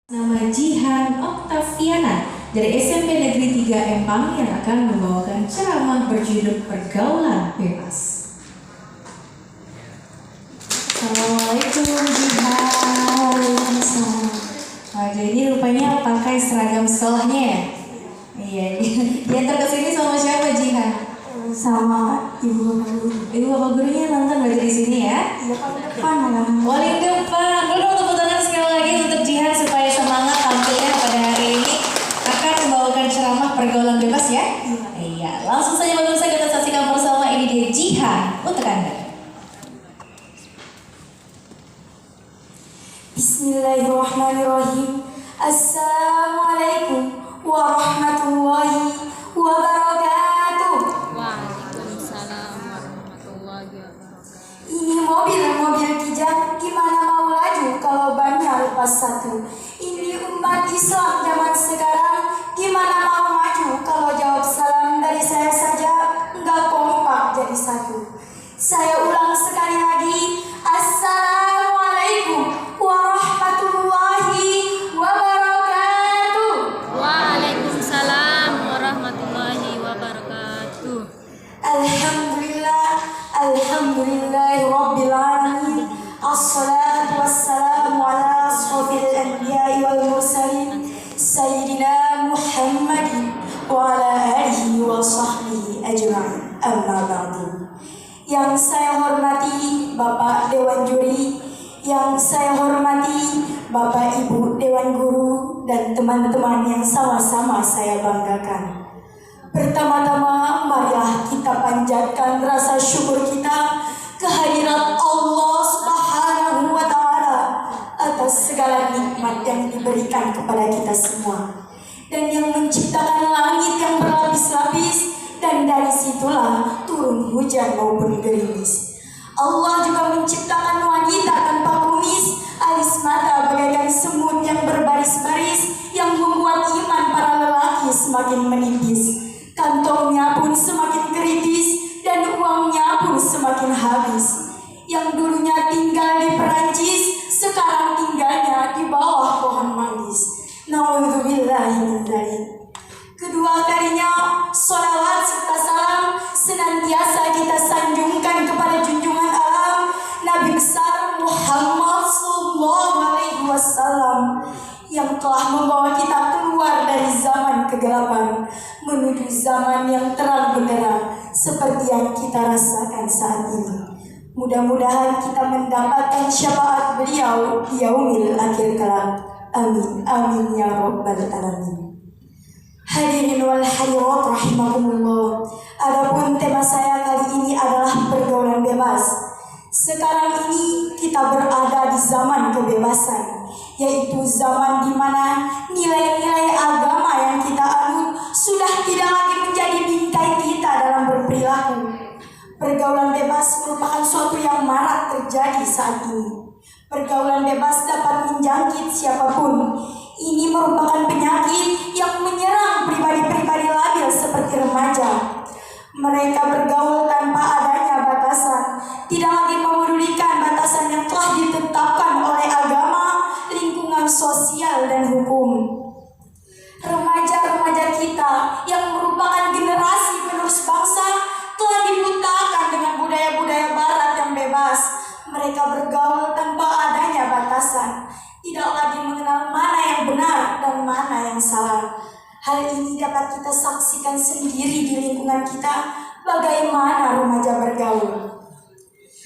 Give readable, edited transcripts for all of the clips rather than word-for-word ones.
Nama Jihan Oktaviana dari SMP Negeri 3 Empang yang akan membawakan ceramah berjudul Pergaulan Bebas. Assalamualaikum Jihan. Waduh, ini rupanya pakai seragam sekolahnya ya? Iya, diantar ke sini sama siapa Jihan? Sama ibu bapak guru. Ibu bapak gurunya nonton berarti di sini ya? Iya, paling depan malah. Paling depan. Dulu tepuk tangan sekali lagi untuk Jihan supaya semangat tampilnya pada hari ini akan membawakan ceramah pergaulan bebas ya? Iya. Langsung saja pemirsa kita saksikan bersama, ini dia Jihan untuk Anda. Bismillahirrahmanirrahim. Assalamualaikum warahmatullahi wabarakatuh. Waalaikumsalam warahmatullahi wabarakatuh. Ini mobil kijang, gimana mau laju kalau bannya lepas satu. Ini umat Islam zaman sekarang, gimana mau maju kalau jawab salam dari saya saja nggak kompak jadi satu. Saya ulang sekali lagi, Assalamualaikum warahmatullahi wabarakatuh. Waalaikumsalam warahmatullahi wabarakatuh. Alhamdulillahi rabbil alamin. Assalatu wassalamu ala ashrafil anbiya'i wal mursalin Sayyidina Muhammadin wa ala alihi wa sahbihi ajma'in. Amma ba'du. Yang saya hormati Bapak Dewan Juri, yang saya hormati Bapak Ibu Dewan Guru, dan teman-teman yang sama-sama saya banggakan. Pertama-tama marilah kita panjatkan rasa syukur kita kehadirat Allah Subhanahu wa Ta'ala atas segala nikmat yang diberikan kepada kita semua, dan yang menciptakan langit yang berlapis-lapis, dan dari situlah turun hujan maupun gerimis. Allah juga menciptakan wanita tanpa kumis, alis mata bagaikan semut yang berbaris-baris, yang membuat iman para lelaki semakin menipis. Kantongnya pun semakin kritis, dan uangnya pun semakin habis. Yang dulunya tinggal di Perancis, sekarang tinggalnya di bawah pohon manggis. Na'udzubillahi min dzalik. Kedua kalinya, sholawat serta salam senantiasa kita sanjungkan kepada junjungan alam Nabi besar Muhammad sallallahu alaihi wasallam, yang telah membawa kita keluar dari zaman kegelapan menuju zaman yang terang benderang seperti yang kita rasakan saat ini. Mudah-mudahan kita mendapatkan syafaat beliau di yaumil akhir kelak. Amin, amin ya rabbal alamin. Hadirin wal hadirat rahimakumullah. Adapun tema saya kali ini adalah pergaulan bebas. Sekarang ini kita berada di zaman kebebasan, yaitu zaman di mana nilai-nilai agama yang kita anut sudah tidak lagi menjadi bingkai kita dalam berperilaku. Pergaulan bebas merupakan suatu yang marak terjadi saat ini. Pergaulan bebas dapat menjangkit siapapun. Ini merupakan penyakit yang menyerang pribadi-pribadi labil seperti remaja. Mereka bergaul tanpa adanya batasan, tidak lagi memedulikan batasan yang telah ditetapkan oleh agama, lingkungan sosial, dan hukum. Remaja-remaja kita yang merupakan generasi penerus bangsa telah dibutakan dengan budaya-budaya barat yang bebas. Mereka bergaul tanpa adanya batasan, tidak lagi mengenal mana yang benar dan mana yang salah. Hal ini dapat kita saksikan sendiri di lingkungan kita, bagaimana remaja bergaul.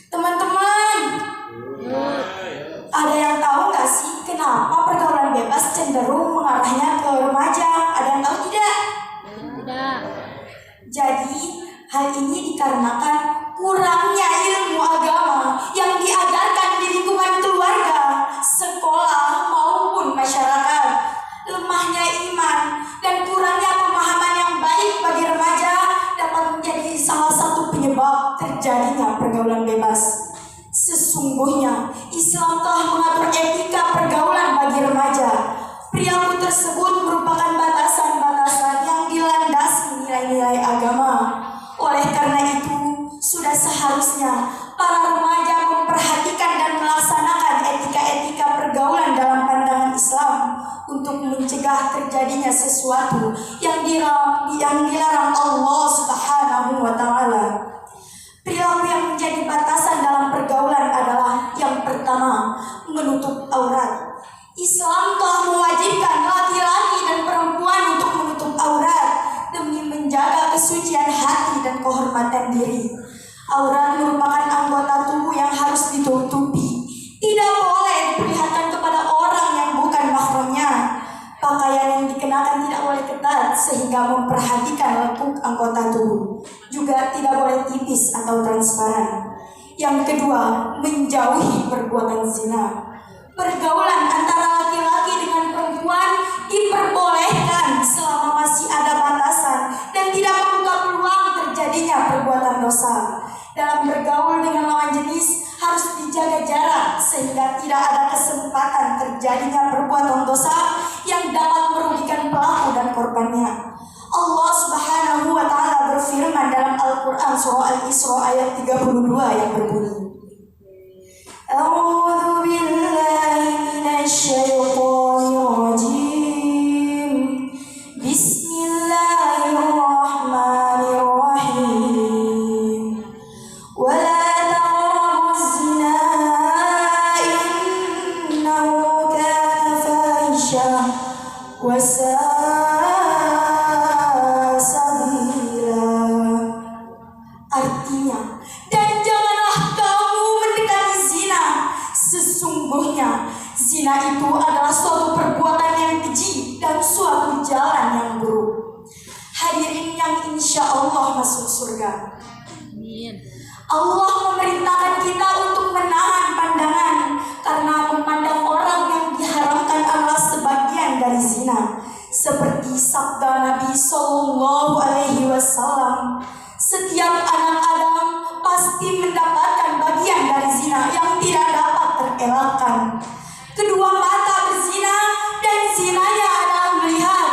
Teman-teman, ada yang tahu gak sih kenapa pergaulan bebas cenderung mengarahnya ke remaja? Ada yang tahu tidak? Tidak. Jadi, hal ini dikarenakan kurangnya ilmu agama yang diajarkan di lingkungan keluarga, sekolah, maupun masyarakat. Lemahnya iman dan kurangnya pemahaman yang baik bagi remaja dapat menjadi salah satu penyebab terjadinya pergaulan bebas. Sesungguhnya, Islam telah mengatur etika pergaulan bagi remaja. Perilaku tersebut merupakan batasan-batasan yang dilandasi nilai-nilai agama. Oleh karena itu, sudah seharusnya para remaja memperhatikan dan melaksanakan etika-etika pergaulan dalam pandangan Islam untuk mencegah terjadinya sesuatu yang dilarang Allah Subhanahu wa Ta'ala. Perilaku yang menjadi batasan dalam pergaulan adalah yang pertama, menutup aurat. Islam telah mewajibkan laki-laki dan perempuan untuk menutup aurat demi menjaga kesucian hati dan kehormatan diri. Aurat merupakan anggota tubuh yang harus ditutupi. Tidak boleh diperlihatkan kepada orang yang bukan mahramnya. Pakaian yang dikenakan tidak boleh ketat sehingga memperhatikan lekuk anggota tubuh. Juga tidak boleh tipis atau transparan. Yang kedua, menjauhi perbuatan zina. Pergaulan antara laki-laki dengan perempuan diperbolehkan selama masih ada batasan dan tidak membuka peluang terjadinya perbuatan dosa. Dalam bergaul dengan lawan jenis harus dijaga jarak sehingga tidak ada kesempatan terjadinya perbuatan dosa yang dapat merugikan pelaku dan korbannya. Allah Subhanahu wa Ta'ala berfirman dalam Al-Quran surah Al-Isra ayat 32 yang berbunyi, A'udzu billahi minasyaitonir rajim. Bismillahirrahmanirrahim. Wa la taqrabuz zina innahu kana fahisyah wa sa'a sabila. Artinya, dan janganlah kamu mendekati zina. Sesungguhnya zina itu adalah suatu perbuatan yang keji dan suatu jalan yang buruk. Hadirin yang insya Allah masuk surga. Amin. Allah memerintahkan kita untuk menahan pandangan karena memandang orang yang diharamkan adalah sebagian dari zina. Seperti sabda Nabi Sallallahu Alaihi Wasallam, setiap anak Adam pasti mendapatkan bagian dari zina yang tidak dapat terelakkan. Kedua mata berzina dan zinanya adalah melihat.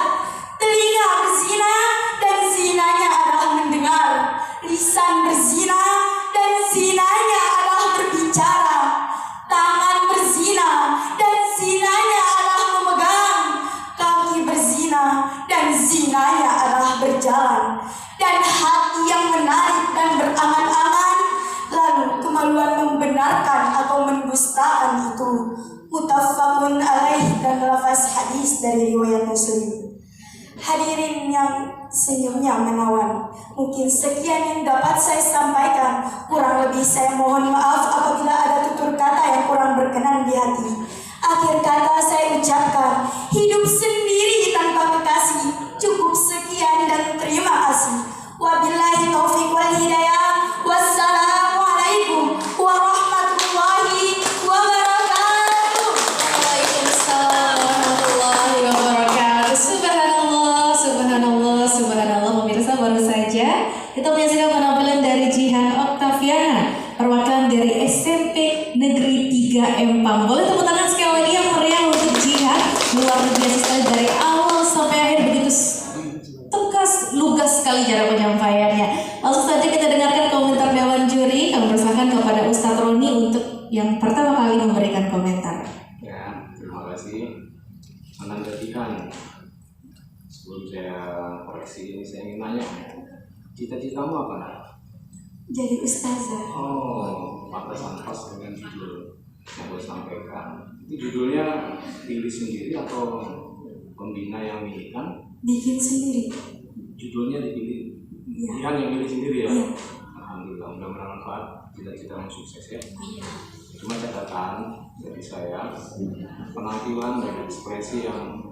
Telinga berzina dan zinanya adalah mendengar. Lisan berzina dan zinanya adalah berbicara. Tangan berzina dan zinanya adalah memegang. Kaki berzina dan zinanya adalah berjalan. Dan hati yang menarik dan berangan-angan, lalu kemaluan membenarkan atau mendustakan itu. Muttafaqun alaih, dan lafaz hadis dari riwayat Muslim. Hadirin yang senyumnya menawan, mungkin sekian yang dapat saya sampaikan. Kurang lebih saya mohon maaf apabila ada tutur kata yang kurang berkenan di hati. Akhir kata saya ucapkan, hidup sendiri tanpa kekasih. Cukup sekian dan terima kasih. Wabillahi taufiq wal hidayah. Wassalamualaikum warahmatullahi wabarakatuh. Waalaikumsalam warahmatullahi wabarakatuh. Subhanallah, subhanallah, subhanallah. Pemirsa, baru saja kita menyaksikan penampilan dari Jihan Oktaviana, perwakilan dari SMP Negeri 3 Empang. Boleh tepuk tangan sekali lagi yang meriah untuk Jihan. Luar biasa sekali dari awal sampai akhir, begitu tegas, lugas sekali cara penyampaiannya. Langsung saja kita dengarkan komentar Dewan Juri. Kami persilakan kepada Ustadz Roni untuk yang pertama kali memberikan komentar. Ya, terima kasih. Menandakan sebelum saya koreksi ini, saya ingin nanya, cita-citamu apa, Nak? Jadi ustazah. Oh, pantasan pas dengan judul yang gue sampaikan. Itu judulnya pilih sendiri atau pembina yang milihkan? Bikin sendiri. Judulnya dipilih, Iya. Jihan yang milih sendiri ya? Iya. Alhamdulillah, mudah-mudahan manfaat, cita-citamu sukses ya. Cuma catatan dari saya, penampilan dan ekspresi yang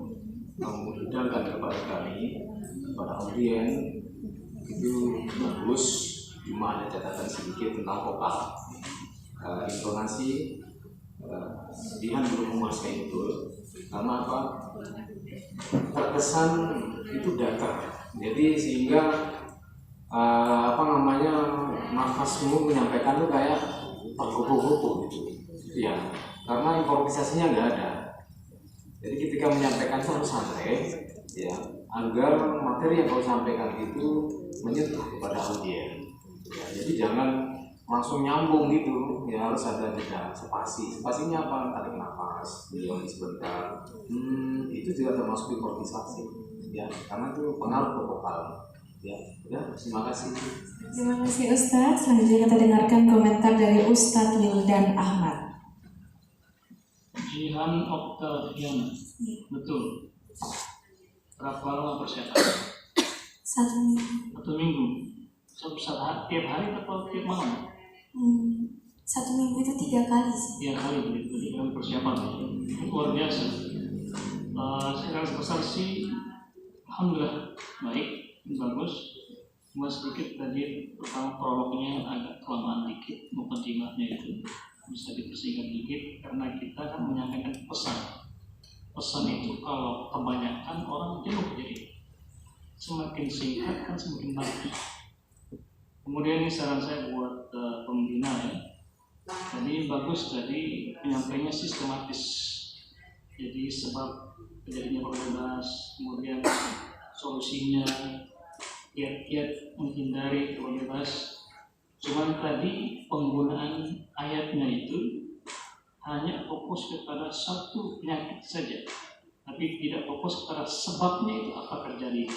kamu hidangkan kepada kami, kepada audien itu bagus, cuma ada catatan sedikit tentang vokal, intonasi. Jihan belum menguasai itu, karena apa? Terkesan itu datar, jadi sehingga nafasmu menyampaikan tuh kayak terkupu-kupu gitu, ya, karena improvisasinya nggak ada. Jadi ketika menyampaikan itu harus santai, ya, agar materi yang kau sampaikan itu menyentuh kepada audien. Ya, jadi jangan langsung nyambung gitu, ya harus ada jeda spasinya apa, tarik nafas, diam sebentar. Itu juga termasuk improvisasi ya, karena itu pengaruh ke vokal ya. Terima kasih. Terima kasih Ustadz. Selanjutnya kita dengarkan komentar dari Ustadz Wildan Ahmad. Jihan Octavian, betul. Berapa lama persiapan? 1 minggu. 1 minggu. Tiap hari atau tiap malam? 1 minggu itu 3 kali sih. 3 kali begitu. Kan persiapan luar biasa. Sekarang besar sih, alhamdulillah baik, bagus. Cuma sedikit tadi pertama prolognya agak kelamaan dikit, mukadimahnya itu bisa dipersingkat dikit karena kita kan menyampaikan pesan itu kalau kebanyakan orang jenuh, jadi semakin singkat kan semakin bagus. Kemudian ini saran saya buat pembina ya, jadi bagus tadi penyampaiannya sistematis, jadi sebab terjadinya probabilitas, kemudian solusinya, kiat-kiat menghindari probabilitas. Cuman tadi penggunaan ayatnya itu hanya fokus kepada satu penyakit saja, tapi tidak fokus kepada sebabnya itu apa terjadi.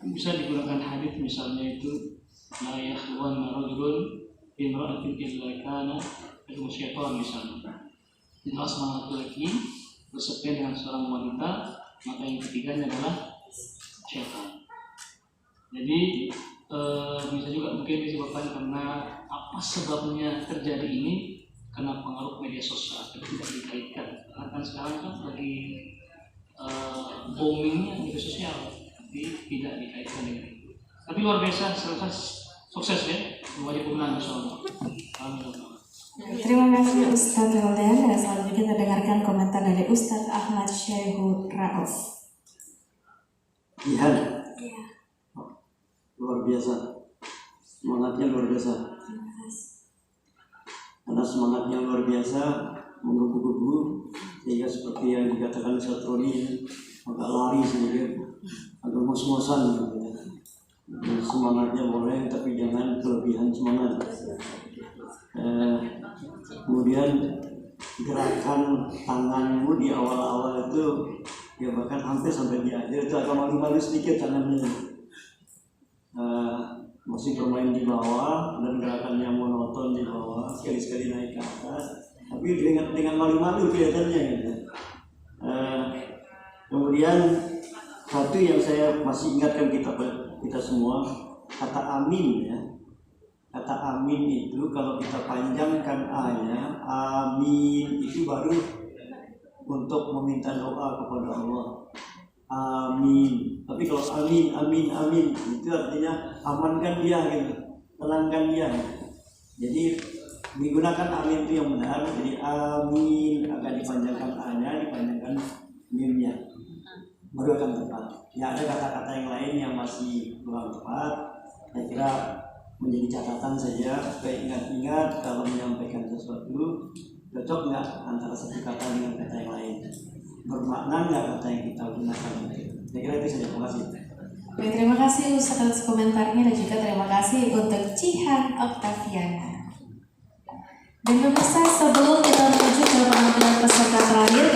Bisa digunakan hadis misalnya itu la yakhluwanna rajulun bimra'atin illa kana lahu syaitan misalnya. Jika seorang laki-laki bersepian dengan seorang wanita, maka yang ketiganya adalah syaitan. Jadi bisa juga mungkin disebabkan karena apa sebabnya terjadi ini, karena pengaruh media sosial, tapi tidak dikaitkan. Karena kan sekarang kan lagi boomingnya media sosial, tapi tidak dikaitkan dengan itu. Tapi luar biasa, sukses ya, wajib pemenang insyaallah. Alhamdulillah. Terima kasih Ustadz Wildan. Dan selanjutnya kita dengarkan komentar dari Ustadz Ahmad Syaikhul Rauf. Jihan, Iya. luar biasa, semangatnya luar biasa. Terima kasih. Karena semangatnya luar biasa, menggebu-gebu, sehingga seperti yang dikatakan Ustaz Roni, agak lari sedikit, agak ngos-ngosan gitu ya. Jadi semangatnya boleh, tapi jangan kelebihan semangat. Kemudian gerakan tanganmu di awal-awal itu, ya bahkan hampir sampai di akhir itu agak malu-malu sedikit tangannya. Masih bermain di bawah dan gerakannya monoton di bawah, sekali-sekali naik ke atas, tapi dengan malu-malu kelihatannya gitu. Kemudian satu yang saya masih ingatkan kita semua, kata amin ya. Kata amin itu kalau kita panjangkan A-nya, amin itu baru untuk meminta doa kepada Allah. Amin. Tapi kalau amin itu artinya amankan dia gitu, tenangkan dia. Jadi digunakan amin itu yang benar. Jadi amin agak dipanjangkan A-nya, dipanjangkan mim-nya, baru akan tepat. Ya ada kata-kata yang lain yang masih kurang tepat. Saya kira menjadi catatan saja supaya ingat-ingat kalau menyampaikan sesuatu, cocok nggak antara satu kata dengan kata yang lain, bermakna nggak kata yang kita gunakan. Saya kira itu saja. Terima kasih. Baik, terima kasih Ustadz atas komentarnya dan juga terima kasih untuk Jihan Octaviana. Dan pemirsa, sebelum kita menuju ke penampilan peserta terakhir,